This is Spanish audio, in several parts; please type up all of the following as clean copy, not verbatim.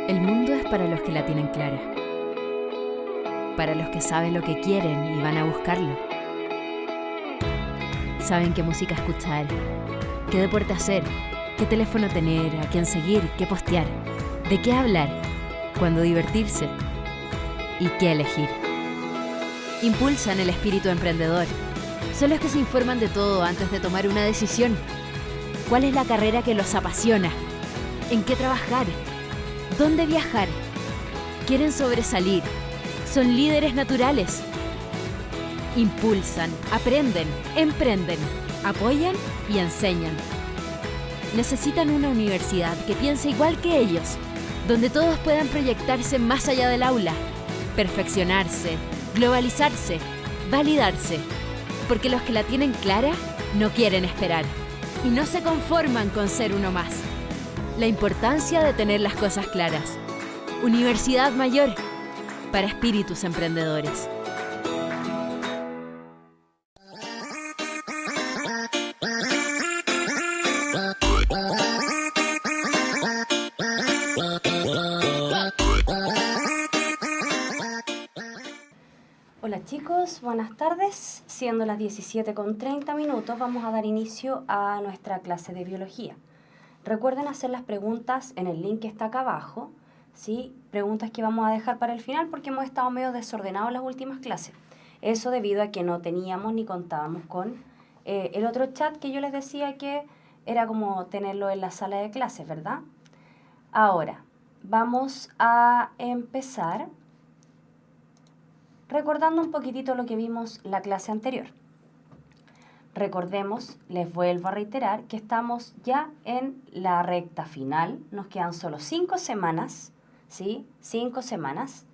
El mundo es para los que la tienen clara, para los que saben lo que quieren y van a buscarlo. Saben qué música escuchar, qué deporte hacer, qué teléfono tener, a quién seguir, qué postear, de qué hablar, cuándo divertirse y qué elegir. Impulsan el espíritu emprendedor. Son los que se informan de todo antes de tomar una decisión. ¿Cuál es la carrera que los apasiona? ¿En qué trabajar? ¿Dónde viajar? Quieren sobresalir. Son líderes naturales. Impulsan, aprenden, emprenden, apoyan y enseñan. Necesitan una universidad que piense igual que ellos, donde todos puedan proyectarse más allá del aula, perfeccionarse, globalizarse, validarse, porque los que la tienen clara no quieren esperar y no se conforman con ser uno más. La importancia de tener las cosas claras. Universidad Mayor, para espíritus emprendedores. Hola chicos, buenas tardes. Siendo las 17:30, vamos a dar inicio a nuestra clase de biología. Recuerden hacer las preguntas en el link que está acá abajo, ¿sí? Preguntas que vamos a dejar para el final porque hemos estado medio desordenados en las últimas clases. Eso debido a que no teníamos ni contábamos con el otro chat que yo les decía que era como tenerlo en la sala de clases, ¿verdad? Ahora, vamos a empezar recordando un poquitito lo que vimos la clase anterior. Recordemos, les vuelvo a reiterar, que estamos ya en la recta final. Nos quedan solo 5 semanas, ¿sí? 5 semanas,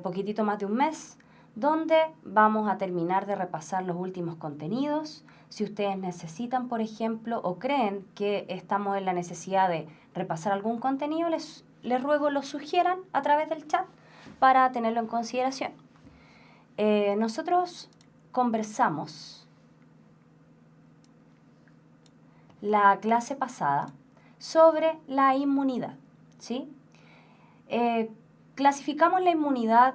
poquitito más de un mes, donde vamos a terminar de repasar los últimos contenidos. Si ustedes necesitan, por ejemplo, o creen que estamos en la necesidad de repasar algún contenido, les ruego lo sugieran a través del chat para tenerlo en consideración. Nosotros conversamos la clase pasada sobre la inmunidad, ¿sí? Clasificamos la inmunidad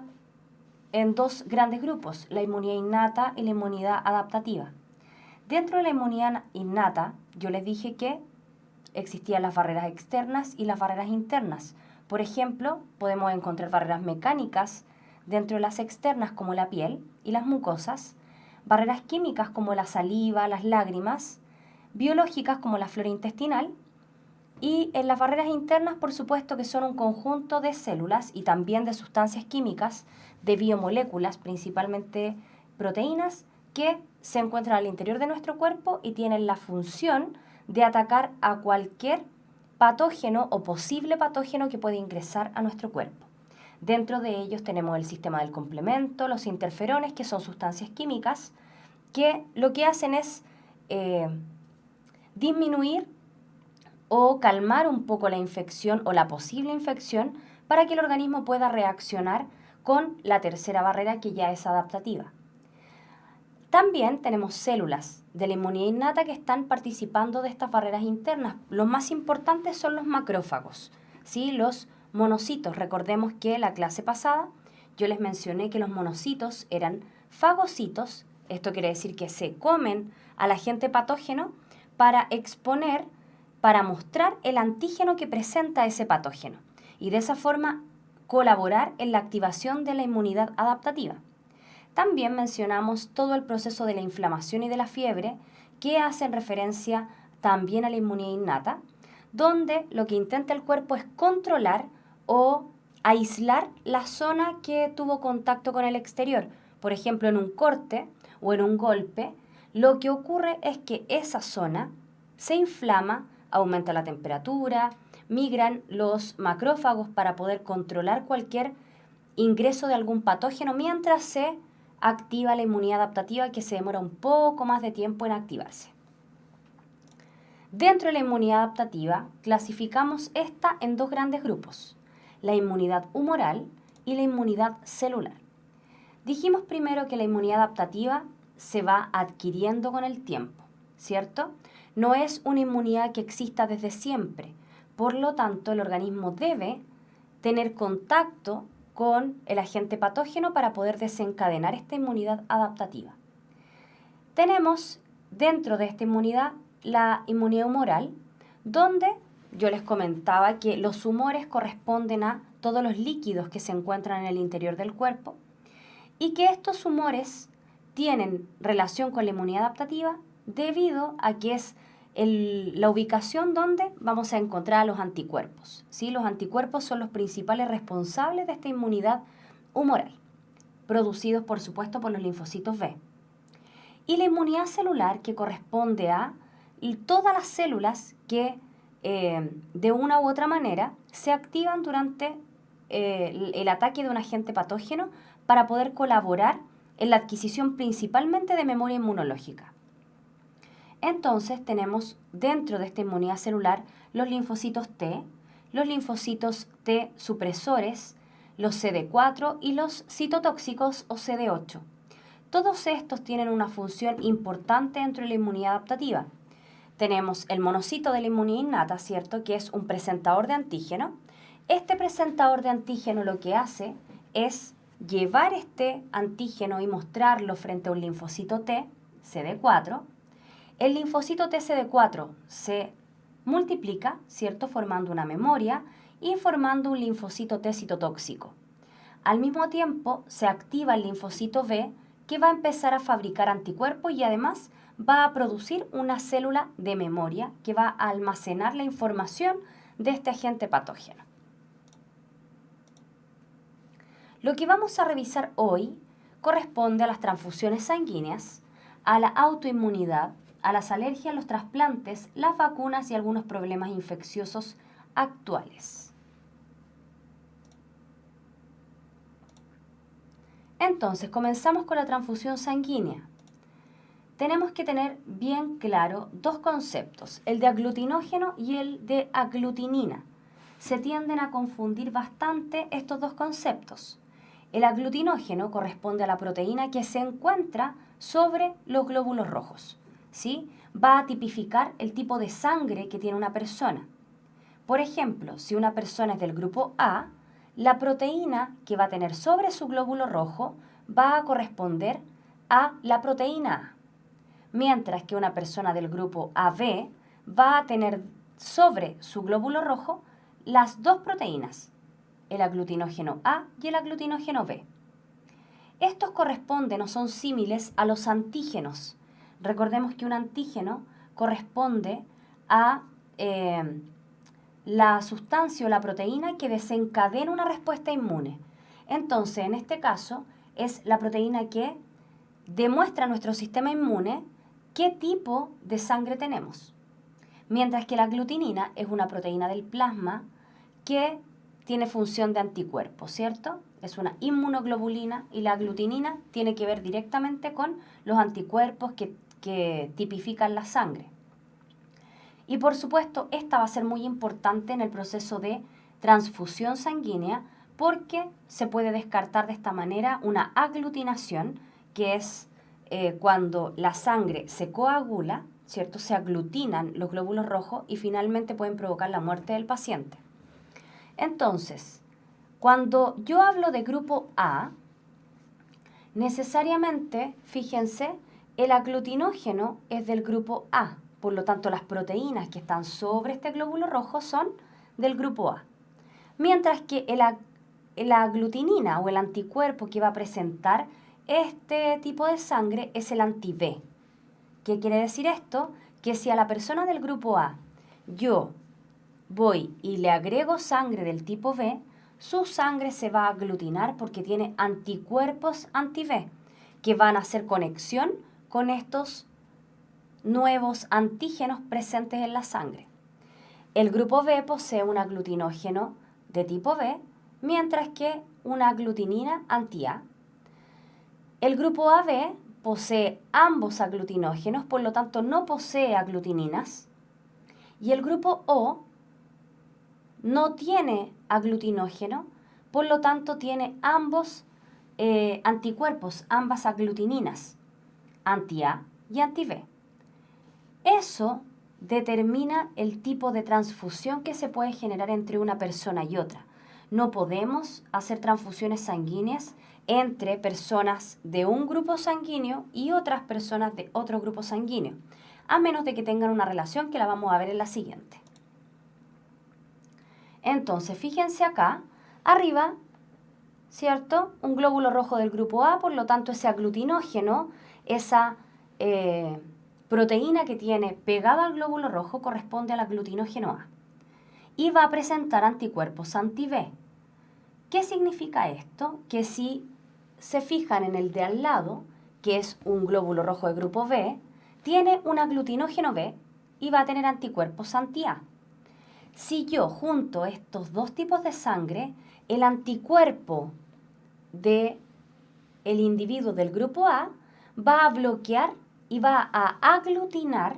en dos grandes grupos, la inmunidad innata y la inmunidad adaptativa. Dentro de la inmunidad innata, yo les dije que existían las barreras externas y las barreras internas. Por ejemplo, podemos encontrar barreras mecánicas dentro de las externas como la piel y las mucosas, barreras químicas como la saliva, las lágrimas, biológicas como la flora intestinal, y en las barreras internas, por supuesto, que son un conjunto de células y también de sustancias químicas, de biomoléculas, principalmente proteínas, que se encuentran al interior de nuestro cuerpo y tienen la función de atacar a cualquier patógeno o posible patógeno que puede ingresar a nuestro cuerpo. Dentro de ellos tenemos el sistema del complemento, los interferones, que son sustancias químicas, que lo que hacen es disminuir o calmar un poco la infección o la posible infección para que el organismo pueda reaccionar con la tercera barrera, que ya es adaptativa. También tenemos células de la inmunidad innata que están participando de estas barreras internas. Los más importantes son los macrófagos, ¿sí? Los monocitos. Recordemos que la clase pasada yo les mencioné que los monocitos eran fagocitos. Esto quiere decir que se comen al agente patógeno para exponer, para mostrar el antígeno que presenta ese patógeno y de esa forma colaborar en la activación de la inmunidad adaptativa. También mencionamos todo el proceso de la inflamación y de la fiebre, que hacen referencia también a la inmunidad innata, donde lo que intenta el cuerpo es controlar o aislar la zona que tuvo contacto con el exterior. Por ejemplo, en un corte o en un golpe, lo que ocurre es que esa zona se inflama, aumenta la temperatura, migran los macrófagos para poder controlar cualquier ingreso de algún patógeno mientras se activa la inmunidad adaptativa, que se demora un poco más de tiempo en activarse. Dentro de la inmunidad adaptativa clasificamos esta en dos grandes grupos, la inmunidad humoral y la inmunidad celular. Dijimos primero que la inmunidad adaptativa se va adquiriendo con el tiempo, ¿cierto? No es una inmunidad que exista desde siempre. Por lo tanto, el organismo debe tener contacto con el agente patógeno para poder desencadenar esta inmunidad adaptativa. Tenemos dentro de esta inmunidad la inmunidad humoral, donde yo les comentaba que los humores corresponden a todos los líquidos que se encuentran en el interior del cuerpo y que estos humores tienen relación con la inmunidad adaptativa debido a que es la ubicación donde vamos a encontrar los anticuerpos. ¿Sí? Los anticuerpos son los principales responsables de esta inmunidad humoral, producidos por supuesto por los linfocitos B. Y la inmunidad celular, que corresponde a todas las células que de una u otra manera se activan durante el ataque de un agente patógeno para poder colaborar en la adquisición principalmente de memoria inmunológica. Entonces tenemos dentro de esta inmunidad celular los linfocitos T, los linfocitos T supresores, los CD4 y los citotóxicos o CD8. Todos estos tienen una función importante dentro de la inmunidad adaptativa. Tenemos el monocito de la inmunidad innata, ¿cierto?, que es un presentador de antígeno. Este presentador de antígeno lo que hace es llevar este antígeno y mostrarlo frente a un linfocito T, CD4. El linfocito T CD4 se multiplica, ¿cierto?, formando una memoria y formando un linfocito T citotóxico. Al mismo tiempo se activa el linfocito B, que va a empezar a fabricar anticuerpos y además va a producir una célula de memoria que va a almacenar la información de este agente patógeno. Lo que vamos a revisar hoy corresponde a las transfusiones sanguíneas, a la autoinmunidad, a las alergias, los trasplantes, las vacunas y algunos problemas infecciosos actuales. Entonces, comenzamos con la transfusión sanguínea. Tenemos que tener bien claro dos conceptos, el de aglutinógeno y el de aglutinina. Se tienden a confundir bastante estos dos conceptos. El aglutinógeno corresponde a la proteína que se encuentra sobre los glóbulos rojos, ¿sí? Va a tipificar el tipo de sangre que tiene una persona. Por ejemplo, si una persona es del grupo A, la proteína que va a tener sobre su glóbulo rojo va a corresponder a la proteína A, mientras que una persona del grupo AB va a tener sobre su glóbulo rojo las dos proteínas, el aglutinógeno A y el aglutinógeno B. Estos corresponden o son símiles a los antígenos. Recordemos que un antígeno corresponde a la sustancia o la proteína que desencadena una respuesta inmune. Entonces, en este caso, es la proteína que demuestra a nuestro sistema inmune qué tipo de sangre tenemos. Mientras que la aglutinina es una proteína del plasma que tiene función de anticuerpo, ¿cierto? Es una inmunoglobulina y la aglutinina tiene que ver directamente con los anticuerpos que tipifican la sangre. Y por supuesto, esta va a ser muy importante en el proceso de transfusión sanguínea porque se puede descartar de esta manera una aglutinación, que es cuando la sangre se coagula, ¿cierto? Se aglutinan los glóbulos rojos y finalmente pueden provocar la muerte del paciente. Entonces, cuando yo hablo de grupo A, necesariamente, fíjense, el aglutinógeno es del grupo A. Por lo tanto, las proteínas que están sobre este glóbulo rojo son del grupo A. Mientras que la aglutinina o el anticuerpo que va a presentar este tipo de sangre es el anti-B. ¿Qué quiere decir esto? Que si a la persona del grupo A yo voy y le agrego sangre del tipo B, su sangre se va a aglutinar porque tiene anticuerpos anti-B que van a hacer conexión con estos nuevos antígenos presentes en la sangre. El grupo B posee un aglutinógeno de tipo B, mientras que una aglutinina anti-A. El grupo AB posee ambos aglutinógenos, por lo tanto no posee aglutininas. Y el grupo O no tiene aglutinógeno, por lo tanto tiene ambos anticuerpos, ambas aglutininas, anti-A y anti-B. Eso determina el tipo de transfusión que se puede generar entre una persona y otra. No podemos hacer transfusiones sanguíneas entre personas de un grupo sanguíneo y otras personas de otro grupo sanguíneo, a menos de que tengan una relación que la vamos a ver en la siguiente. Entonces, fíjense acá, arriba, ¿cierto? Un glóbulo rojo del grupo A, por lo tanto ese aglutinógeno, esa proteína que tiene pegada al glóbulo rojo corresponde al aglutinógeno A. Y va a presentar anticuerpos anti-B. ¿Qué significa esto? Que si se fijan en el de al lado, que es un glóbulo rojo de grupo B, tiene un aglutinógeno B y va a tener anticuerpos anti-A. Si yo junto estos dos tipos de sangre, el anticuerpo del individuo del grupo A va a bloquear y va a aglutinar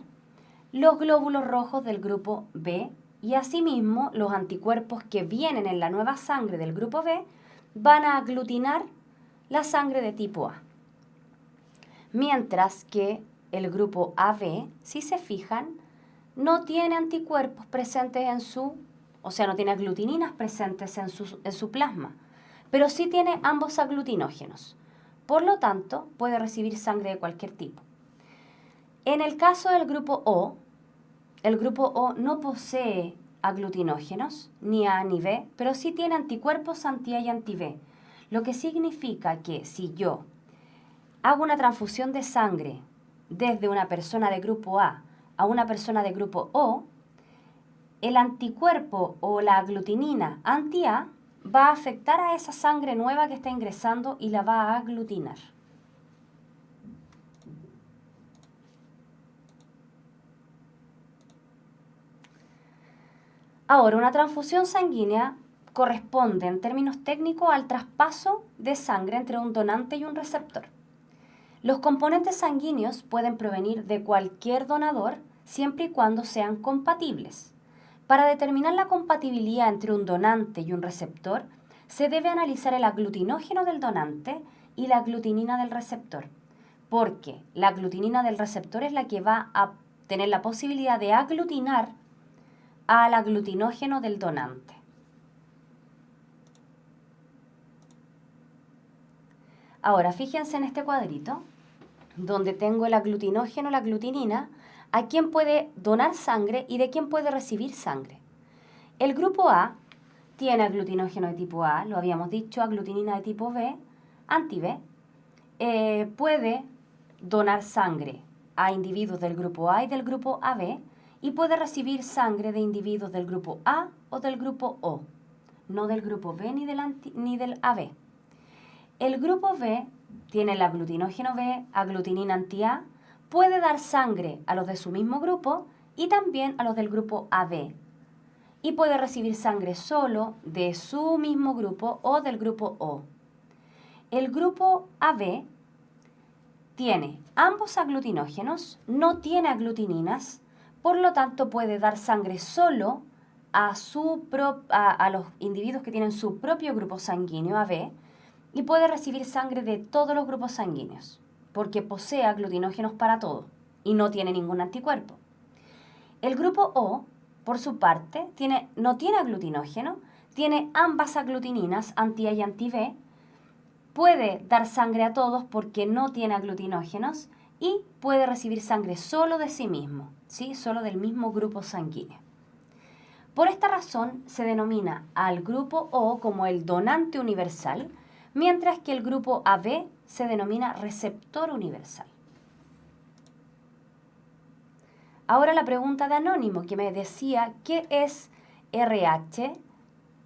los glóbulos rojos del grupo B y asimismo los anticuerpos que vienen en la nueva sangre del grupo B van a aglutinar la sangre de tipo A. Mientras que el grupo AB, si se fijan, no tiene anticuerpos presentes en su, o sea, no tiene aglutininas presentes en su plasma, pero sí tiene ambos aglutinógenos. Por lo tanto, puede recibir sangre de cualquier tipo. En el caso del grupo O, el grupo O no posee aglutinógenos, ni A ni B, pero sí tiene anticuerpos anti-A y anti-B, lo que significa que si yo hago una transfusión de sangre desde una persona de grupo A a una persona de grupo O, el anticuerpo o la aglutinina anti-A va a afectar a esa sangre nueva que está ingresando y la va a aglutinar. Ahora, una transfusión sanguínea corresponde en términos técnicos al traspaso de sangre entre un donante y un receptor. Los componentes sanguíneos pueden provenir de cualquier donador siempre y cuando sean compatibles. Para determinar la compatibilidad entre un donante y un receptor, se debe analizar el aglutinógeno del donante y la aglutinina del receptor, porque la aglutinina del receptor es la que va a tener la posibilidad de aglutinar al aglutinógeno del donante. Ahora, fíjense en este cuadrito, donde tengo el aglutinógeno, la aglutinina, a quién puede donar sangre y de quién puede recibir sangre. El grupo A tiene aglutinógeno de tipo A, lo habíamos dicho, aglutinina de tipo B, anti-B, puede donar sangre a individuos del grupo A y del grupo AB, y puede recibir sangre de individuos del grupo A o del grupo O, no del grupo B ni del AB. El grupo B tiene el aglutinógeno B, aglutinina anti-A, puede dar sangre a los de su mismo grupo y también a los del grupo AB. Y puede recibir sangre solo de su mismo grupo o del grupo O. El grupo AB tiene ambos aglutinógenos, no tiene aglutininas, por lo tanto puede dar sangre solo a los individuos que tienen su propio grupo sanguíneo AB y puede recibir sangre de todos los grupos sanguíneos, porque posee aglutinógenos para todo y no tiene ningún anticuerpo. El grupo O, por su parte, no tiene aglutinógeno, tiene ambas aglutininas, anti-A y anti-B, puede dar sangre a todos porque no tiene aglutinógenos y puede recibir sangre solo de sí mismo, ¿sí? Solo del mismo grupo sanguíneo. Por esta razón se denomina al grupo O como el donante universal, mientras que el grupo AB se denomina receptor universal. Ahora la pregunta de Anónimo, que me decía, ¿qué es RH?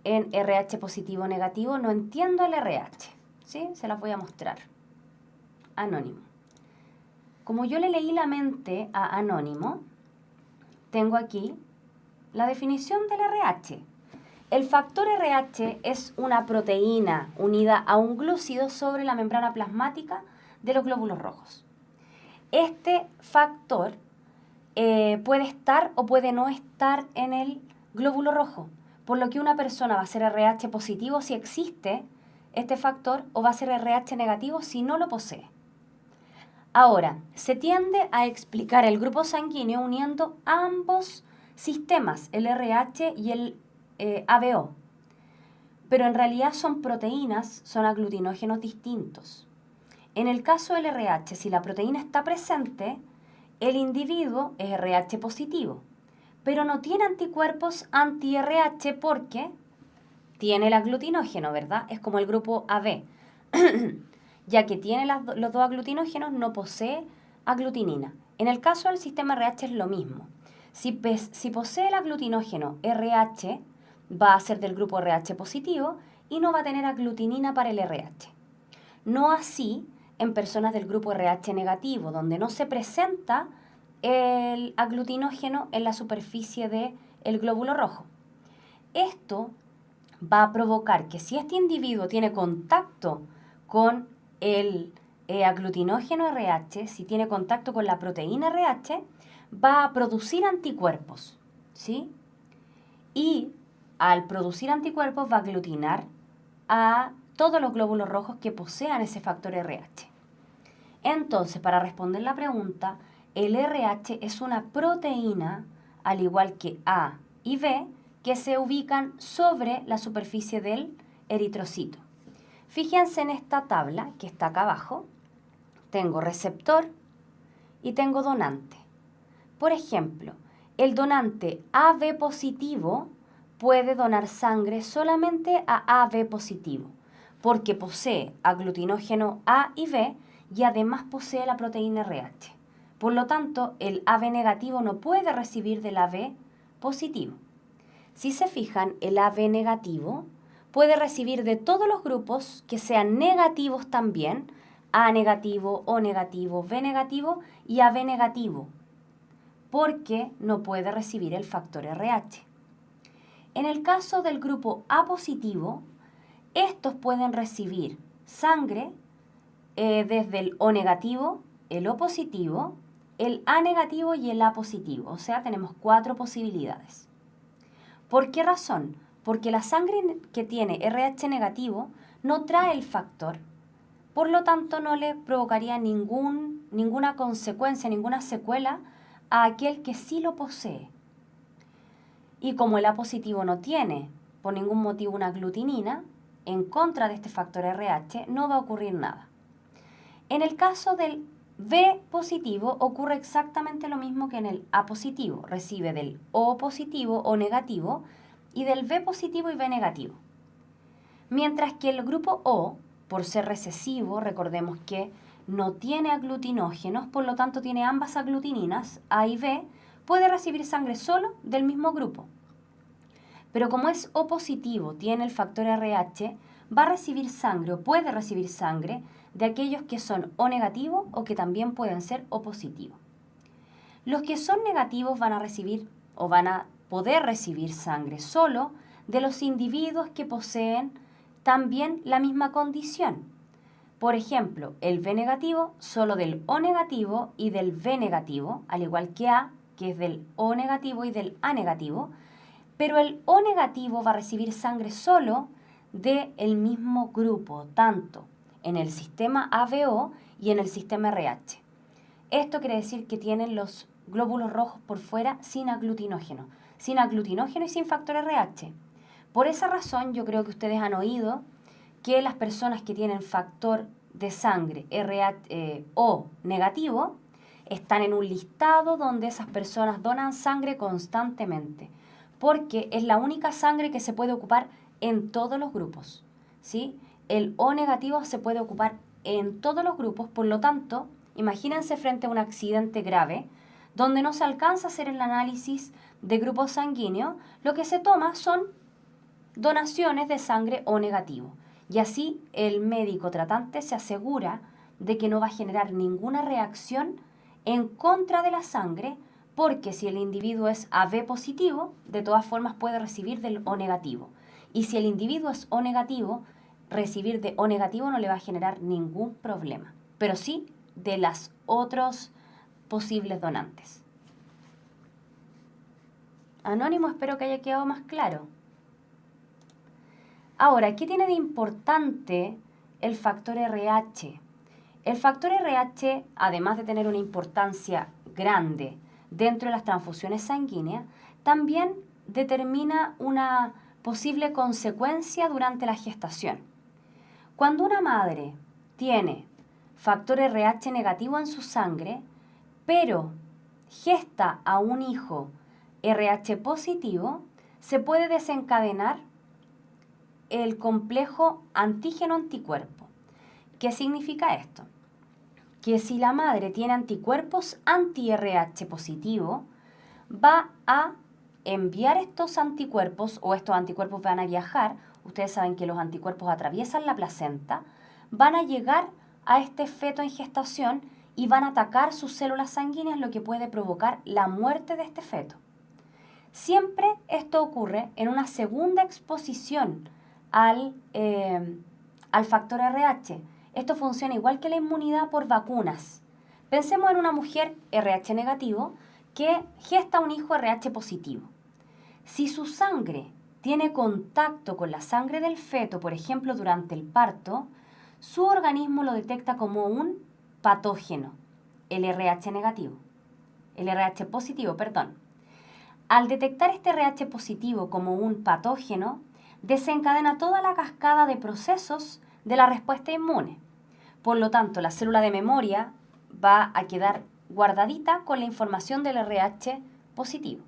En RH positivo o negativo, no entiendo el RH, ¿sí? Se las voy a mostrar. Anónimo. Como yo le leí la mente a Anónimo, tengo aquí la definición del RH. El factor RH es una proteína unida a un glúcido sobre la membrana plasmática de los glóbulos rojos. Este factor puede estar o puede no estar en el glóbulo rojo, por lo que una persona va a ser RH positivo si existe este factor o va a ser RH negativo si no lo posee. Ahora, se tiende a explicar el grupo sanguíneo uniendo ambos sistemas, el RH y el ABO. pero en realidad son proteínas, son aglutinógenos distintos. En el caso del RH, si la proteína está presente, el individuo es RH positivo, pero no tiene anticuerpos anti-RH porque tiene el aglutinógeno, ¿verdad? Es como el grupo AB. Ya que tiene los dos aglutinógenos, no posee aglutinina. En el caso del sistema RH es lo mismo. Si posee el aglutinógeno RH, va a ser del grupo RH positivo y no va a tener aglutinina para el RH. No así en personas del grupo RH negativo, donde no se presenta el aglutinógeno en la superficie del glóbulo rojo. Esto va a provocar que si este individuo tiene contacto con el aglutinógeno RH, si tiene contacto con la proteína RH, va a producir anticuerpos, ¿sí? Y al producir anticuerpos va a aglutinar a todos los glóbulos rojos que posean ese factor RH. Entonces, para responder la pregunta, el RH es una proteína, al igual que A y B, que se ubican sobre la superficie del eritrocito. Fíjense en esta tabla que está acá abajo. Tengo receptor y tengo donante. Por ejemplo, el donante AB positivo puede donar sangre solamente a AB positivo, porque posee aglutinógeno A y B y además posee la proteína RH. Por lo tanto, el AB negativo no puede recibir del AB positivo. Si se fijan, el AB negativo puede recibir de todos los grupos que sean negativos también, A negativo, O negativo, B negativo y AB negativo, porque no puede recibir el factor RH. En el caso del grupo A positivo, estos pueden recibir sangre desde el O negativo, el O positivo, el A negativo y el A positivo. O sea, tenemos 4 posibilidades. ¿Por qué razón? Porque la sangre que tiene RH negativo no trae el factor. Por lo tanto, no le provocaría ninguna consecuencia, ninguna secuela a aquel que sí lo posee. Y como el A positivo no tiene por ningún motivo una aglutinina, en contra de este factor RH no va a ocurrir nada. En el caso del B positivo ocurre exactamente lo mismo que en el A positivo. Recibe del O positivo o negativo y del B positivo y B negativo. Mientras que el grupo O, por ser recesivo, recordemos que no tiene aglutinógenos, por lo tanto tiene ambas aglutininas, A y B, puede recibir sangre solo del mismo grupo. Pero como es O positivo, tiene el factor RH, va a recibir sangre o puede recibir sangre de aquellos que son O negativo o que también pueden ser O positivo. Los que son negativos van a recibir o van a poder recibir sangre solo de los individuos que poseen también la misma condición. Por ejemplo, el B negativo solo del O negativo y del B negativo, al igual que A, que es del O negativo y del A negativo, pero el O negativo va a recibir sangre solo del mismo grupo, tanto en el sistema ABO y en el sistema RH. Esto quiere decir que tienen los glóbulos rojos por fuera sin aglutinógeno y sin factor RH. Por esa razón, yo creo que ustedes han oído que las personas que tienen factor de sangre O negativo están en un listado donde esas personas donan sangre constantemente, porque es la única sangre que se puede ocupar en todos los grupos, ¿sí? El O negativo se puede ocupar en todos los grupos, por lo tanto, imagínense frente a un accidente grave, donde no se alcanza a hacer el análisis de grupo sanguíneo, lo que se toma son donaciones de sangre O negativo. Y así el médico tratante se asegura de que no va a generar ninguna reacción en contra de la sangre, porque si el individuo es AB positivo, de todas formas puede recibir del O negativo. Y si el individuo es O negativo, recibir de O negativo no le va a generar ningún problema, pero sí de las otros posibles donantes. Anónimo, espero que haya quedado más claro. Ahora, ¿qué tiene de importante el factor RH? El factor RH, además de tener una importancia grande dentro de las transfusiones sanguíneas, también determina una posible consecuencia durante la gestación. Cuando una madre tiene factor RH negativo en su sangre, pero gesta a un hijo RH positivo, se puede desencadenar el complejo antígeno-anticuerpo. ¿Qué significa esto? Que si la madre tiene anticuerpos anti-RH positivo, va a enviar estos anticuerpos, o estos anticuerpos van a viajar, ustedes saben que los anticuerpos atraviesan la placenta, van a llegar a este feto en gestación y van a atacar sus células sanguíneas, lo que puede provocar la muerte de este feto. Siempre esto ocurre en una segunda exposición al factor RH. Esto funciona igual que la inmunidad por vacunas. Pensemos en una mujer RH negativo que gesta un hijo RH positivo. Si su sangre tiene contacto con la sangre del feto, por ejemplo, durante el parto, su organismo lo detecta como un patógeno, el RH negativo, el RH positivo, perdón. Al detectar este RH positivo como un patógeno, desencadena toda la cascada de procesos de la respuesta inmune. Por lo tanto, la célula de memoria va a quedar guardadita con la información del RH positivo.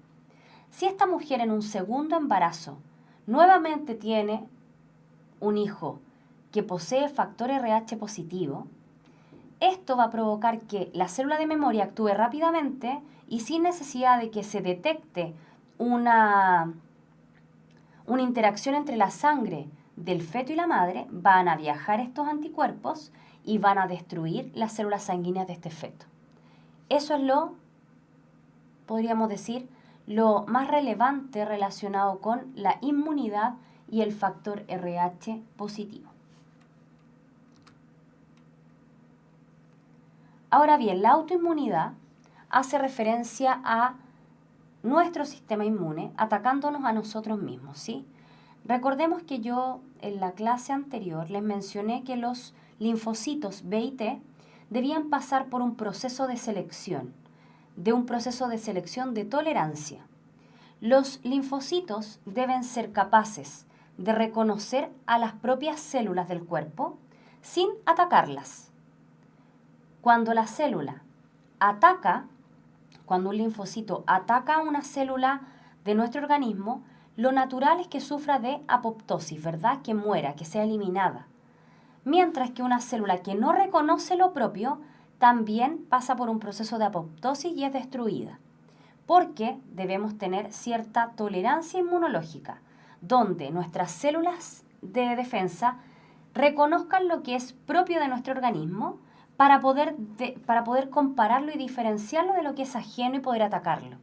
Si esta mujer en un segundo embarazo nuevamente tiene un hijo que posee factor RH positivo, esto va a provocar que la célula de memoria actúe rápidamente y sin necesidad de que se detecte una interacción entre la sangre del feto y la madre, van a viajar estos anticuerpos y van a destruir las células sanguíneas de este feto. Eso es podríamos decir, lo más relevante relacionado con la inmunidad y el factor RH positivo. Ahora bien, la autoinmunidad hace referencia a nuestro sistema inmune atacándonos a nosotros mismos, ¿sí? Recordemos que yo en la clase anterior les mencioné que los linfocitos B y T debían pasar por un proceso de selección, de tolerancia. Los linfocitos deben ser capaces de reconocer a las propias células del cuerpo sin atacarlas. Cuando la célula ataca, cuando un linfocito ataca a una célula de nuestro organismo, lo natural es que sufra de apoptosis, ¿verdad? Que muera, que sea eliminada. Mientras que una célula que no reconoce lo propio también pasa por un proceso de apoptosis y es destruida. Porque debemos tener cierta tolerancia inmunológica, donde nuestras células de defensa reconozcan lo que es propio de nuestro organismo para poder compararlo y diferenciarlo de lo que es ajeno y poder atacarlo.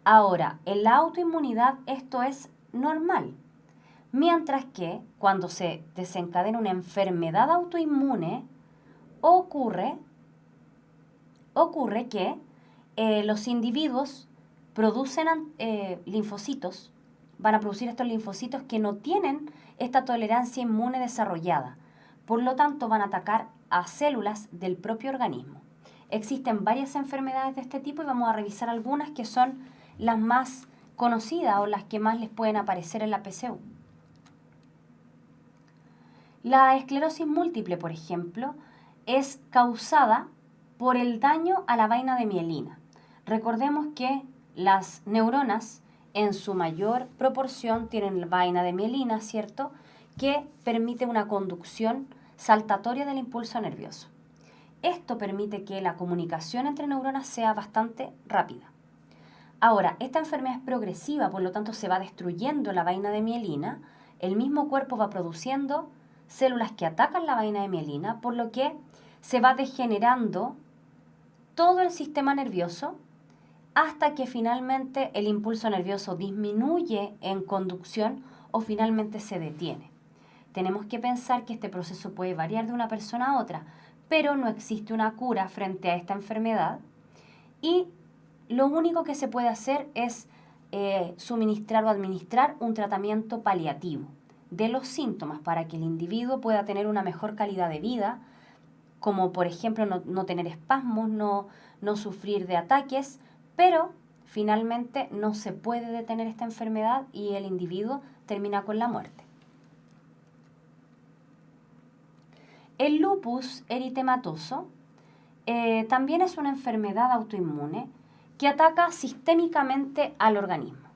Ahora, en la autoinmunidad esto es normal, mientras que cuando se desencadena una enfermedad autoinmune, ocurre que los individuos producen linfocitos, van a producir estos linfocitos que no tienen esta tolerancia inmune desarrollada. Por lo tanto, van a atacar a células del propio organismo. Existen varias enfermedades de este tipo y vamos a revisar algunas que son las más conocidas o las que más les pueden aparecer en la PCU. La esclerosis múltiple, por ejemplo, es causada por el daño a la vaina de mielina. Recordemos que las neuronas en su mayor proporción tienen la vaina de mielina, ¿cierto?, que permite una conducción saltatoria del impulso nervioso. Esto permite que la comunicación entre neuronas sea bastante rápida. Ahora, esta enfermedad es progresiva, por lo tanto se va destruyendo la vaina de mielina, el mismo cuerpo va produciendo células que atacan la vaina de mielina, por lo que se va degenerando todo el sistema nervioso hasta que finalmente el impulso nervioso disminuye en conducción o finalmente se detiene. Tenemos que pensar que este proceso puede variar de una persona a otra, pero no existe una cura frente a esta enfermedad y lo único que se puede hacer es suministrar o administrar un tratamiento paliativo de los síntomas para que el individuo pueda tener una mejor calidad de vida, como por ejemplo no tener espasmos, no sufrir de ataques, pero finalmente no se puede detener esta enfermedad y el individuo termina con la muerte. El lupus eritematoso también es una enfermedad autoinmune que ataca sistémicamente al organismo.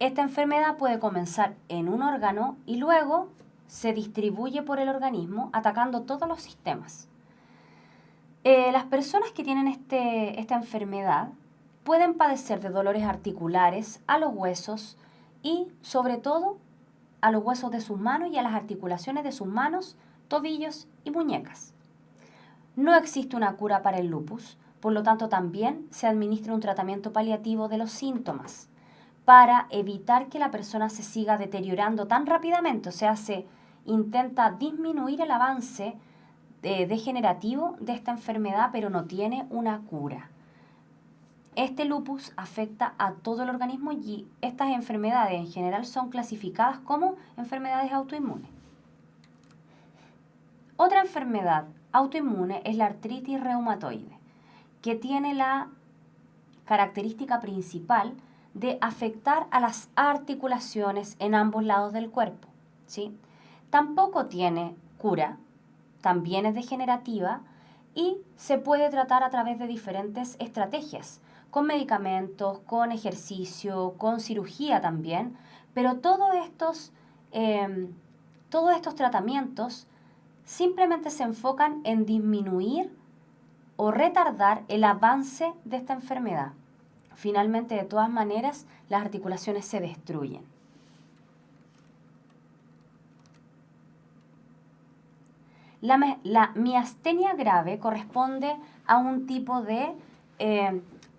Esta enfermedad puede comenzar en un órgano y luego se distribuye por el organismo atacando todos los sistemas. Las personas que tienen esta enfermedad pueden padecer de dolores articulares a los huesos y sobre todo a los huesos de sus manos y a las articulaciones de sus manos, tobillos y muñecas. No existe una cura para el lupus, por lo tanto también se administra un tratamiento paliativo de los síntomas para evitar que la persona se siga deteriorando tan rápidamente, o sea, se intenta disminuir el avance degenerativo de esta enfermedad, pero no tiene una cura. Este lupus afecta a todo el organismo y estas enfermedades en general son clasificadas como enfermedades autoinmunes. Otra enfermedad autoinmune es la artritis reumatoide, que tiene la característica principal de afectar a las articulaciones en ambos lados del cuerpo, ¿sí? Tampoco tiene cura, también es degenerativa y se puede tratar a través de diferentes estrategias, con medicamentos, con ejercicio, con cirugía también, pero todos estos tratamientos simplemente se enfocan en disminuir o retardar el avance de esta enfermedad. Finalmente, de todas maneras, las articulaciones se destruyen. La miastenia grave corresponde a un tipo de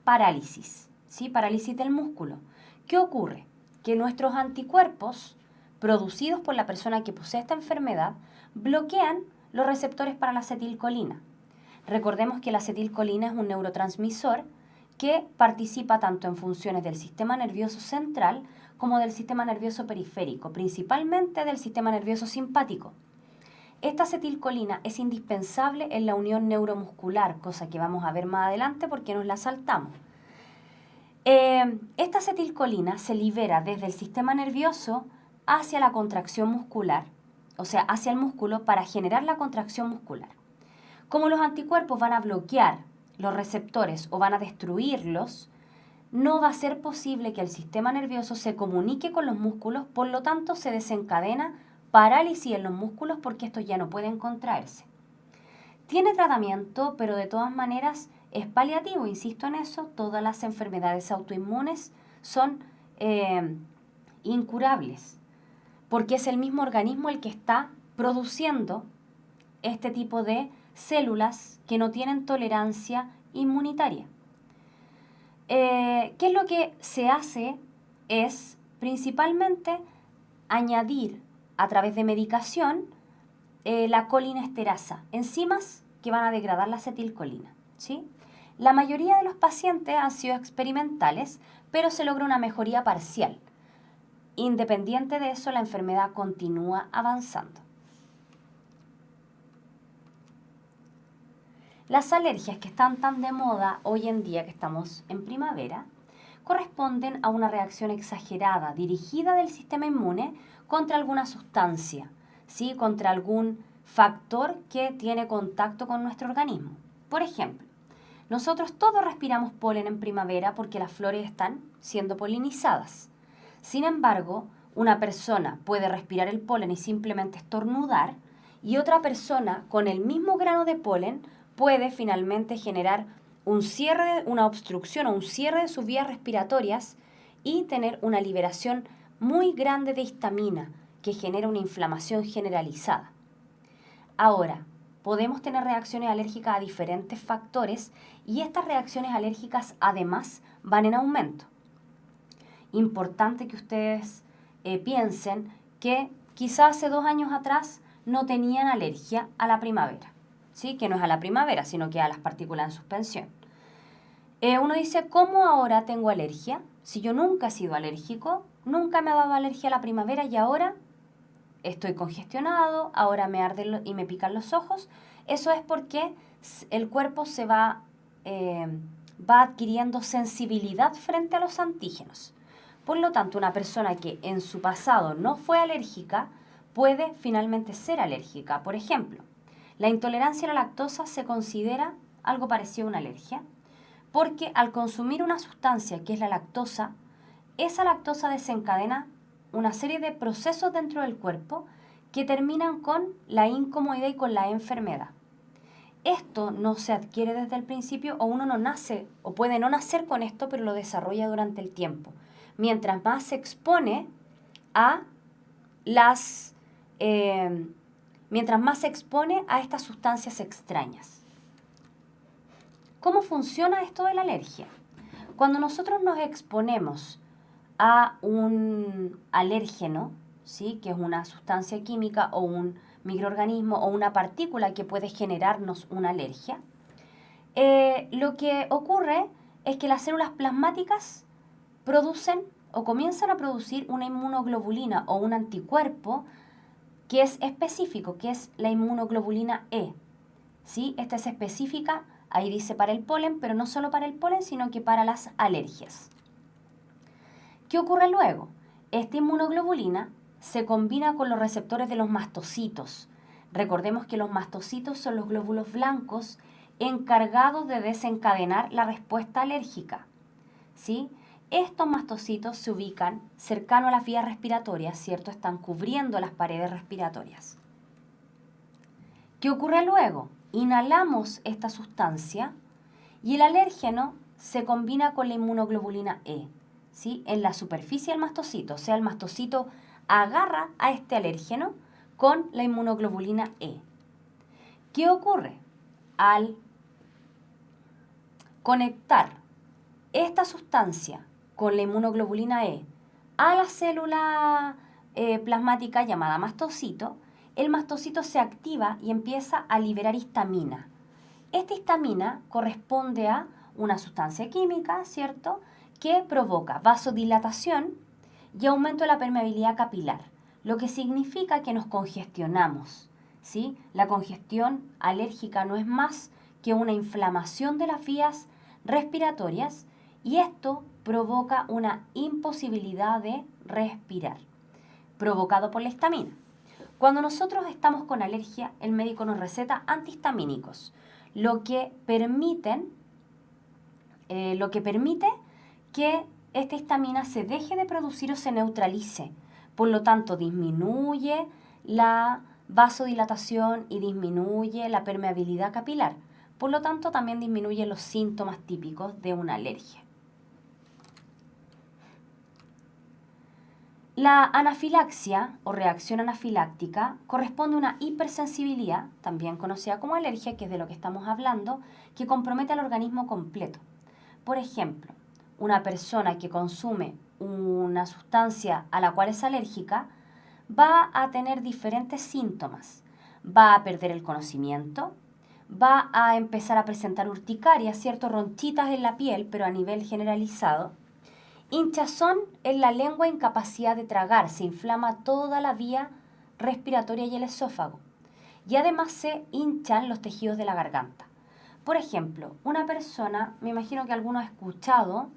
parálisis, ¿sí? Parálisis del músculo. ¿Qué ocurre? Que nuestros anticuerpos producidos por la persona que posee esta enfermedad bloquean los receptores para la acetilcolina. Recordemos que la acetilcolina es un neurotransmisor que participa tanto en funciones del sistema nervioso central como del sistema nervioso periférico, principalmente del sistema nervioso simpático. Esta acetilcolina es indispensable en la unión neuromuscular, cosa que vamos a ver más adelante porque nos la saltamos. Esta acetilcolina se libera desde el sistema nervioso hacia la contracción muscular, o sea, hacia el músculo para generar la contracción muscular. Como los anticuerpos van a bloquear los receptores o van a destruirlos, no va a ser posible que el sistema nervioso se comunique con los músculos, por lo tanto se desencadena parálisis en los músculos porque estos ya no pueden contraerse. Tiene tratamiento, pero de todas maneras es paliativo, insisto en eso, todas las enfermedades autoinmunes son incurables, porque es el mismo organismo el que está produciendo este tipo de células que no tienen tolerancia inmunitaria. ¿Qué es lo que se hace? Es principalmente añadir a través de medicación la colinesterasa, enzimas que van a degradar la acetilcolina, ¿sí? La mayoría de los pacientes han sido experimentales, pero se logra una mejoría parcial. Independiente de eso, la enfermedad continúa avanzando. Las alergias que están tan de moda hoy en día que estamos en primavera corresponden a una reacción exagerada dirigida del sistema inmune contra alguna sustancia, ¿sí? Contra algún factor que tiene contacto con nuestro organismo. Por ejemplo, nosotros todos respiramos polen en primavera porque las flores están siendo polinizadas. Sin embargo, una persona puede respirar el polen y simplemente estornudar, y otra persona con el mismo grano de polen puede finalmente generar una obstrucción o un cierre de sus vías respiratorias y tener una liberación muy grande de histamina que genera una inflamación generalizada. Ahora, podemos tener reacciones alérgicas a diferentes factores y estas reacciones alérgicas además van en aumento. Importante que ustedes piensen que quizás hace 2 años atrás no tenían alergia a la primavera, ¿sí? Que no es a la primavera, sino que a las partículas en suspensión. Uno dice, ¿cómo ahora tengo alergia? Si yo nunca he sido alérgico, nunca me ha dado alergia a la primavera y ahora estoy congestionado, ahora me arden y me pican los ojos. Eso es porque el cuerpo se va adquiriendo sensibilidad frente a los antígenos. Por lo tanto, una persona que en su pasado no fue alérgica puede finalmente ser alérgica. Por ejemplo, la intolerancia a la lactosa se considera algo parecido a una alergia, porque al consumir una sustancia que es la lactosa, esa lactosa desencadena una serie de procesos dentro del cuerpo que terminan con la incomodidad y con la enfermedad. Esto no se adquiere desde el principio, o uno no nace o puede no nacer con esto, pero lo desarrolla durante el tiempo. Mientras más se expone a mientras más se expone a estas sustancias extrañas. ¿Cómo funciona esto de la alergia? Cuando nosotros nos exponemos a un alérgeno, ¿sí?, que es una sustancia química o un microorganismo o una partícula que puede generarnos una alergia, lo que ocurre es que las células plasmáticas producen o comienzan a producir una inmunoglobulina o un anticuerpo que es específico, que es la inmunoglobulina E. ¿Sí? Esta es específica, ahí dice para el polen, pero no solo para el polen, sino que para las alergias. ¿Qué ocurre luego? Esta inmunoglobulina se combina con los receptores de los mastocitos. Recordemos que los mastocitos son los glóbulos blancos encargados de desencadenar la respuesta alérgica. ¿Sí? Estos mastocitos se ubican cercano a las vías respiratorias, ¿cierto? Están cubriendo las paredes respiratorias. ¿Qué ocurre luego? Inhalamos esta sustancia y el alérgeno se combina con la inmunoglobulina E, ¿sí?, en la superficie del mastocito. O sea, el mastocito agarra a este alérgeno con la inmunoglobulina E. ¿Qué ocurre? Al conectar esta sustancia con la inmunoglobulina E a la célula plasmática llamada mastocito, el mastocito se activa y empieza a liberar histamina. Esta histamina corresponde a una sustancia química, ¿cierto?, que provoca vasodilatación y aumento de la permeabilidad capilar, lo que significa que nos congestionamos, ¿sí? La congestión alérgica no es más que una inflamación de las vías respiratorias y esto provoca una imposibilidad de respirar, provocado por la histamina. Cuando nosotros estamos con alergia, el médico nos receta antihistamínicos, lo que permite que esta histamina se deje de producir o se neutralice. Por lo tanto, disminuye la vasodilatación y disminuye la permeabilidad capilar. Por lo tanto, también disminuye los síntomas típicos de una alergia. La anafilaxia o reacción anafiláctica corresponde a una hipersensibilidad, también conocida como alergia, que es de lo que estamos hablando, que compromete al organismo completo. Por ejemplo, una persona que consume una sustancia a la cual es alérgica va a tener diferentes síntomas. Va a perder el conocimiento, va a empezar a presentar urticaria, ¿cierto?, ronchitas en la piel, pero a nivel generalizado. Hinchazón en la lengua, incapacidad de tragar, se inflama toda la vía respiratoria y el esófago. Y además se hinchan los tejidos de la garganta. Por ejemplo, una persona, me imagino que alguno ha escuchado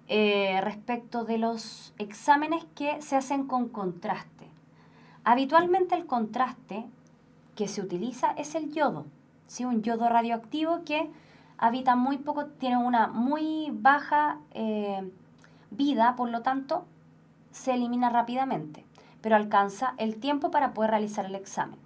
respecto de los exámenes que se hacen con contraste. Habitualmente el contraste que se utiliza es el yodo, ¿sí? Un yodo radioactivo que habita muy poco, tiene una muy baja vida, por lo tanto se elimina rápidamente, pero alcanza el tiempo para poder realizar el examen.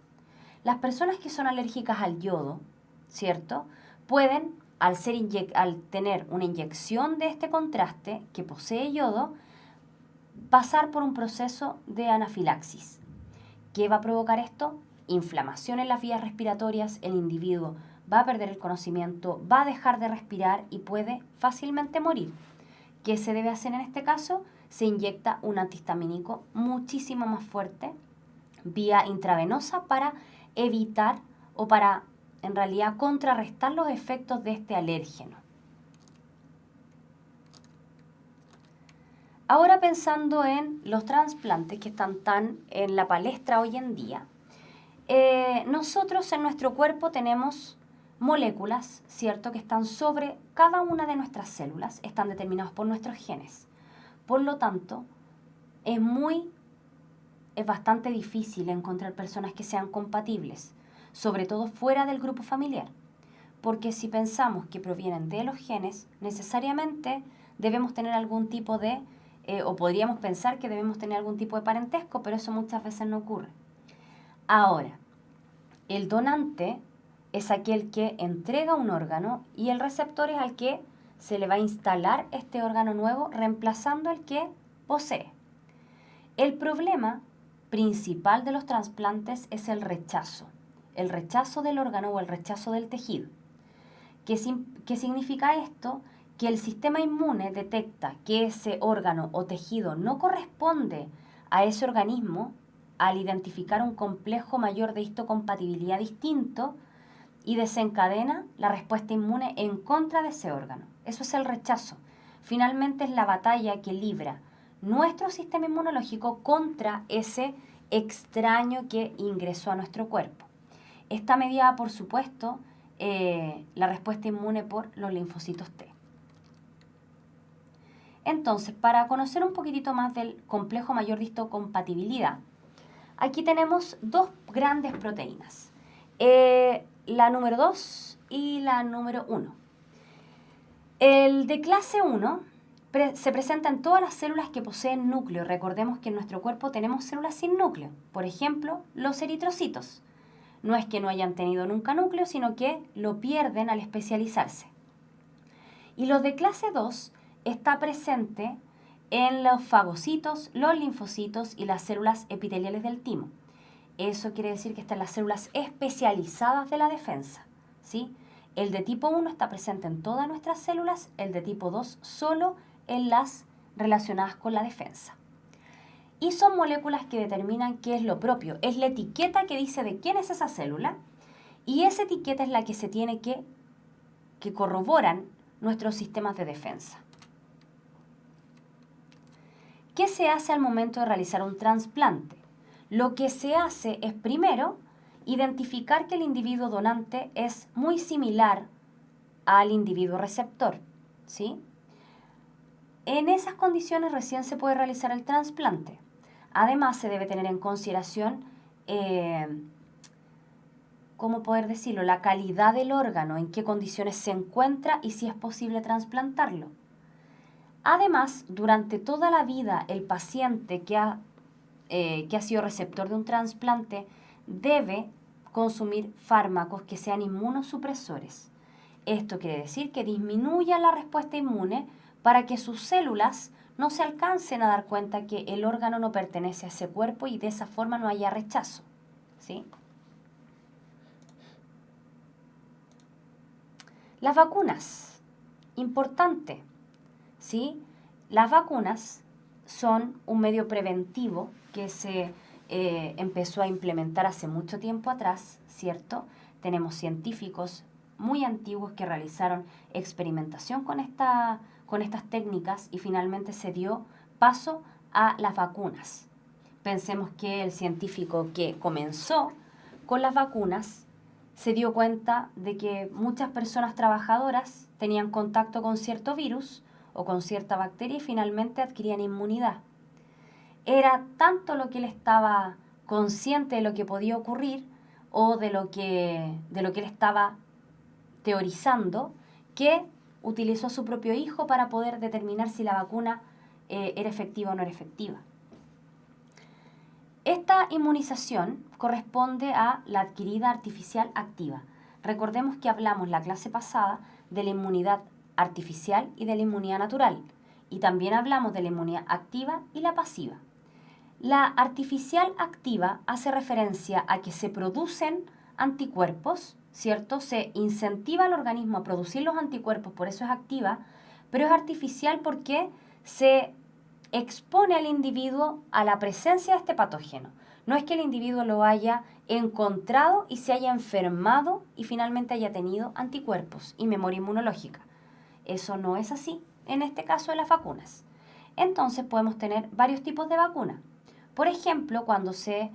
Las personas que son alérgicas al yodo, ¿cierto?, pueden, al tener una inyección de este contraste que posee yodo, pasar por un proceso de anafilaxis. ¿Qué va a provocar esto? Inflamación en las vías respiratorias, el individuo va a perder el conocimiento, va a dejar de respirar y puede fácilmente morir. ¿Qué se debe hacer en este caso? Se inyecta un antihistamínico muchísimo más fuerte, vía intravenosa, para evitar o para, en realidad, contrarrestar los efectos de este alérgeno. Ahora, pensando en los trasplantes que están tan en la palestra hoy en día, nosotros en nuestro cuerpo tenemos moléculas, ¿cierto?, que están sobre cada una de nuestras células, están determinados por nuestros genes. Por lo tanto, es bastante difícil encontrar personas que sean compatibles, sobre todo fuera del grupo familiar, porque si pensamos que provienen de los genes, necesariamente debemos tener algún tipo de, o podríamos pensar que debemos tener algún tipo de parentesco, pero eso muchas veces no ocurre. Ahora, el donante es aquel que entrega un órgano y el receptor es al que se le va a instalar este órgano nuevo, reemplazando el que posee. El problema principal de los trasplantes es el rechazo del órgano o el rechazo del tejido. ¿Qué significa esto? Que el sistema inmune detecta que ese órgano o tejido no corresponde a ese organismo al identificar un complejo mayor de histocompatibilidad distinto y desencadena la respuesta inmune en contra de ese órgano. Eso es el rechazo. Finalmente es la batalla que libra nuestro sistema inmunológico contra ese extraño que ingresó a nuestro cuerpo. Está mediada, por supuesto, la respuesta inmune por los linfocitos T. Entonces, para conocer un poquitito más del complejo mayor de histocompatibilidad, aquí tenemos dos grandes proteínas, la número 2 y la número 1. El de clase 1 se presenta en todas las células que poseen núcleo. Recordemos que en nuestro cuerpo tenemos células sin núcleo. Por ejemplo, los eritrocitos. No es que no hayan tenido nunca núcleo, sino que lo pierden al especializarse. Y los de clase 2 está presente en los fagocitos, los linfocitos y las células epiteliales del timo. Eso quiere decir que están las células especializadas de la defensa, ¿sí? El de tipo 1 está presente en todas nuestras células, el de tipo 2 solo en las relacionadas con la defensa. Y son moléculas que determinan qué es lo propio. Es la etiqueta que dice de quién es esa célula y esa etiqueta es la que se tiene que corroboran nuestros sistemas de defensa. ¿Qué se hace al momento de realizar un trasplante? Lo que se hace es primero identificar que el individuo donante es muy similar al individuo receptor, ¿sí? En esas condiciones recién se puede realizar el trasplante. Además, se debe tener en consideración, ¿cómo poder decirlo?, la calidad del órgano, en qué condiciones se encuentra y si es posible trasplantarlo. Además, durante toda la vida, el paciente que ha sido receptor de un trasplante debe consumir fármacos que sean inmunosupresores. Esto quiere decir que disminuya la respuesta inmune para que sus células no se alcancen a dar cuenta que el órgano no pertenece a ese cuerpo y de esa forma no haya rechazo, ¿sí? Las vacunas, importante, ¿sí? Las vacunas son un medio preventivo que se empezó a implementar hace mucho tiempo atrás, ¿cierto? Tenemos científicos muy antiguos que realizaron experimentación con estas técnicas y finalmente se dio paso a las vacunas. Pensemos que el científico que comenzó con las vacunas se dio cuenta de que muchas personas trabajadoras tenían contacto con cierto virus o con cierta bacteria y finalmente adquirían inmunidad. Era tanto lo que él estaba consciente de lo que podía ocurrir o de lo que él estaba teorizando, que utilizó a su propio hijo para poder determinar si la vacuna era efectiva o no era efectiva. Esta inmunización corresponde a la adquirida artificial activa. Recordemos que hablamos la clase pasada de la inmunidad artificial y de la inmunidad natural, y también hablamos de la inmunidad activa y la pasiva. La artificial activa hace referencia a que se producen anticuerpos, ¿cierto? Se incentiva al organismo a producir los anticuerpos, por eso es activa, pero es artificial porque se expone al individuo a la presencia de este patógeno. No es que el individuo lo haya encontrado y se haya enfermado y finalmente haya tenido anticuerpos y memoria inmunológica. Eso no es así en este caso de las vacunas. Entonces podemos tener varios tipos de vacunas. Por ejemplo, cuando se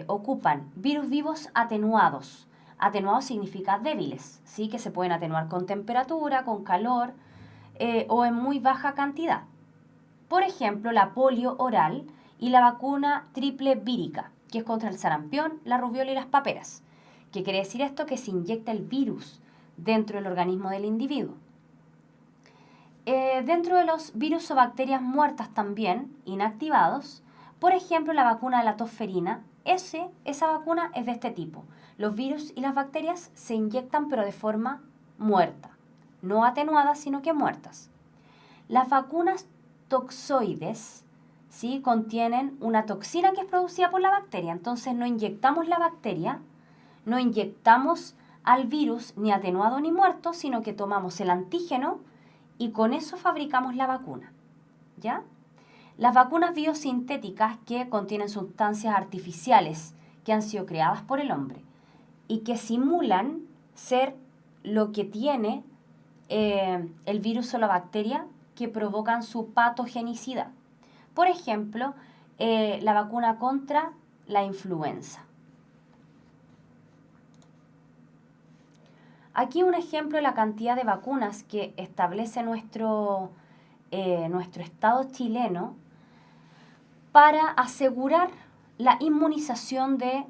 ocupan virus vivos atenuados. Atenuados significa débiles, ¿sí? Que se pueden atenuar con temperatura, con calor o en muy baja cantidad. Por ejemplo, la polio oral y la vacuna triple vírica, que es contra el sarampión, la rubiola y las paperas. ¿Qué quiere decir esto? Que se inyecta el virus dentro del organismo del individuo. Dentro de los virus o bacterias muertas también, inactivados, por ejemplo, la vacuna de la tosferina, esa vacuna es de este tipo. Los virus y las bacterias se inyectan pero de forma muerta, no atenuadas, sino que muertas. Las vacunas toxoides, ¿sí?, contienen una toxina que es producida por la bacteria. Entonces no inyectamos la bacteria, no inyectamos al virus ni atenuado ni muerto, sino que tomamos el antígeno y con eso fabricamos la vacuna, ¿ya? Las vacunas biosintéticas que contienen sustancias artificiales que han sido creadas por el hombre y que simulan ser lo que tiene el virus o la bacteria que provocan su patogenicidad. Por ejemplo, la vacuna contra la influenza. Aquí un ejemplo de la cantidad de vacunas que establece nuestro Estado chileno para asegurar la inmunización de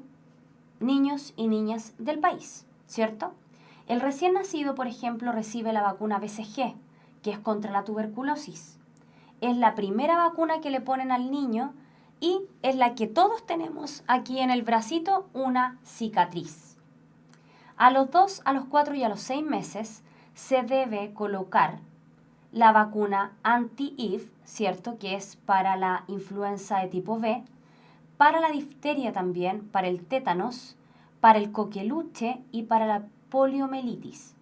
niños y niñas del país, ¿cierto? El recién nacido, por ejemplo, recibe la vacuna BCG, que es contra la tuberculosis. Es la primera vacuna que le ponen al niño y es la que todos tenemos aquí en el bracito, una cicatriz. A los 2, a los 4 y a los 6 meses se debe colocar la vacuna anti-IF, ¿cierto?, que es para la influenza de tipo B, para la difteria también, para el tétanos, para el coqueluche y para la poliomielitis.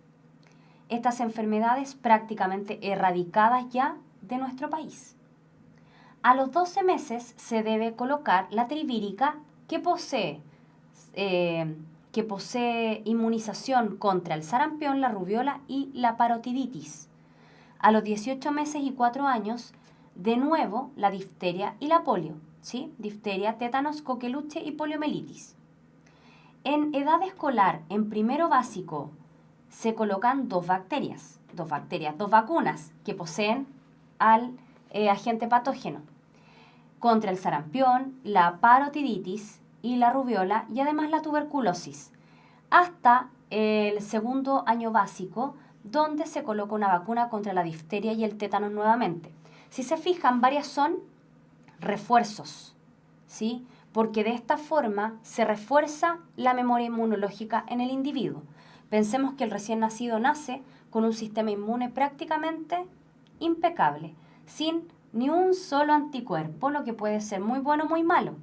Estas enfermedades prácticamente erradicadas ya de nuestro país. A los 12 meses se debe colocar la trivírica que posee inmunización contra el sarampión, la rubiola y la parotiditis. A los 18 meses y 4 años, de nuevo, la difteria y la polio, ¿sí? Difteria, tétanos, coqueluche y poliomielitis. En edad escolar, en primero básico, se colocan dos vacunas que poseen al agente patógeno contra el sarampión, la parotiditis y la rubiola y además la tuberculosis, hasta el segundo año básico, donde se coloca una vacuna contra la difteria y el tétanos nuevamente. Si se fijan, varias son refuerzos, ¿sí?, porque de esta forma se refuerza la memoria inmunológica en el individuo. Pensemos que el recién nacido nace con un sistema inmune prácticamente impecable, sin ni un solo anticuerpo, lo que puede ser muy bueno o muy malo.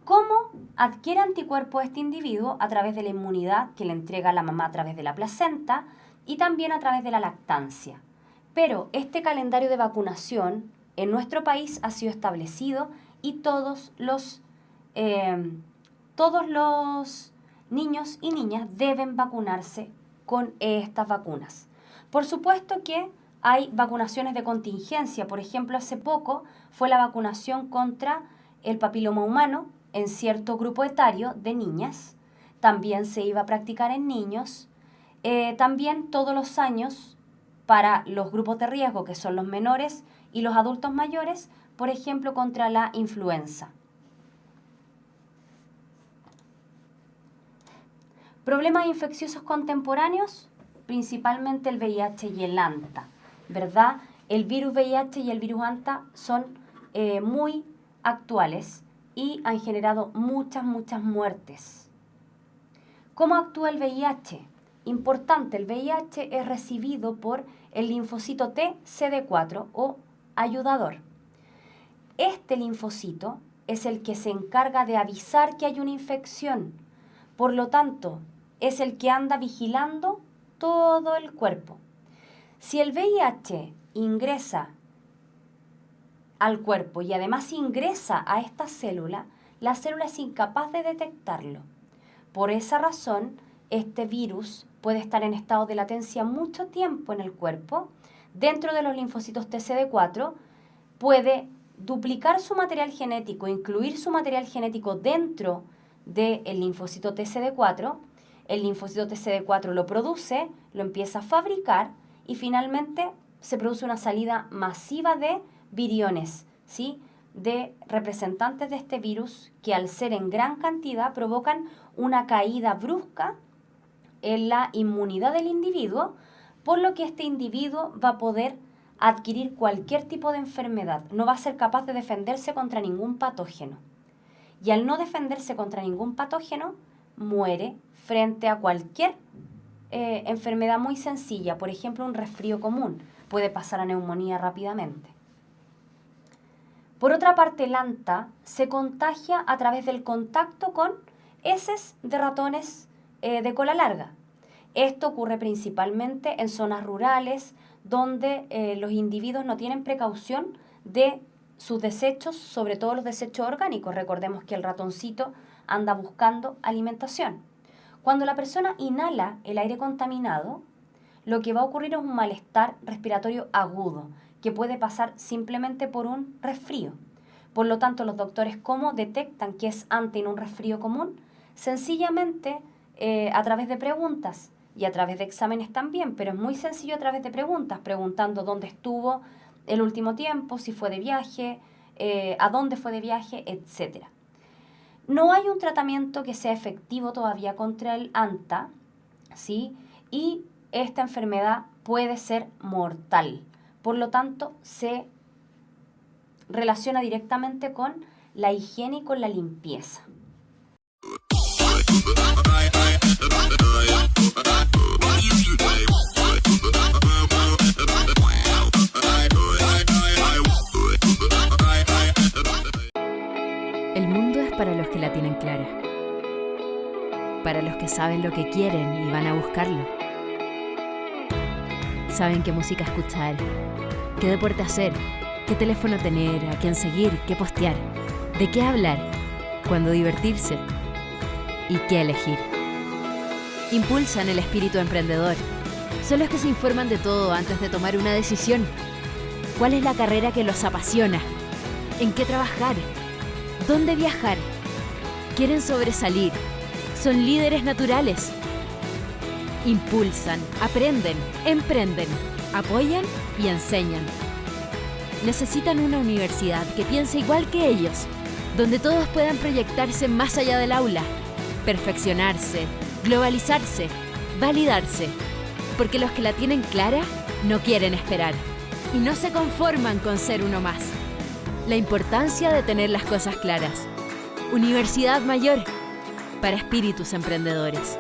¿Cómo adquiere anticuerpos este individuo? A través de la inmunidad que le entrega la mamá a través de la placenta y también a través de la lactancia. Pero este calendario de vacunación en nuestro país ha sido establecido y todos los niños y niñas deben vacunarse con estas vacunas. Por supuesto que hay vacunaciones de contingencia. Por ejemplo, hace poco fue la vacunación contra el papiloma humano en cierto grupo etario de niñas. También se iba a practicar en niños. También todos los años para los grupos de riesgo, que son los menores y los adultos mayores, por ejemplo, contra la influenza. Problemas infecciosos contemporáneos, principalmente el VIH y el HANTA, ¿verdad? El virus VIH y el virus HANTA son muy actuales y han generado muchas muertes. ¿Cómo actúa el VIH? Importante, el VIH es recibido por el linfocito T CD4 o ayudador. Este linfocito es el que se encarga de avisar que hay una infección. Por lo tanto, es el que anda vigilando todo el cuerpo. Si el VIH ingresa al cuerpo y además ingresa a esta célula, la célula es incapaz de detectarlo. Por esa razón, este virus puede estar en estado de latencia mucho tiempo en el cuerpo. Dentro de los linfocitos TCD4 puede duplicar su material genético, incluir su material genético dentro del linfocito TCD4. El linfocito TCD4 lo produce, lo empieza a fabricar y finalmente se produce una salida masiva de viriones, ¿sí?, de representantes de este virus que al ser en gran cantidad provocan una caída brusca en la inmunidad del individuo, por lo que este individuo va a poder adquirir cualquier tipo de enfermedad, no va a ser capaz de defenderse contra ningún patógeno. Y al no defenderse contra ningún patógeno, muere frente a cualquier enfermedad muy sencilla, por ejemplo un resfrío común, puede pasar a neumonía rápidamente. Por otra parte, el anta se contagia a través del contacto con heces de ratones de cola larga. Esto ocurre principalmente en zonas rurales donde los individuos no tienen precaución de sus desechos, sobre todo los desechos orgánicos. Recordemos que el ratoncito anda buscando alimentación. Cuando la persona inhala el aire contaminado, lo que va a ocurrir es un malestar respiratorio agudo, que puede pasar simplemente por un resfrío. Por lo tanto, los doctores, ¿cómo detectan que es anta en un resfrío común? Sencillamente a través de preguntas y a través de exámenes también, pero es muy sencillo a través de preguntas, preguntando dónde estuvo el último tiempo, si fue de viaje, a dónde fue de viaje, etc. No hay un tratamiento que sea efectivo todavía contra el anta, ¿sí? Y esta enfermedad puede ser mortal. Por lo tanto, se relaciona directamente con la higiene y con la limpieza. El mundo es para los que la tienen clara, para los que saben lo que quieren y van a buscarlo. Saben qué música escuchar, qué deporte hacer, qué teléfono tener, a quién seguir, qué postear, de qué hablar, cuándo divertirse y qué elegir. Impulsan el espíritu emprendedor. Son los que se informan de todo antes de tomar una decisión. ¿Cuál es la carrera que los apasiona? ¿En qué trabajar? ¿Dónde viajar? Quieren sobresalir. Son líderes naturales. Impulsan, aprenden, emprenden, apoyan y enseñan. Necesitan una universidad que piense igual que ellos, donde todos puedan proyectarse más allá del aula, perfeccionarse, globalizarse, validarse, porque los que la tienen clara no quieren esperar y no se conforman con ser uno más. La importancia de tener las cosas claras. Universidad Mayor, para espíritus emprendedores.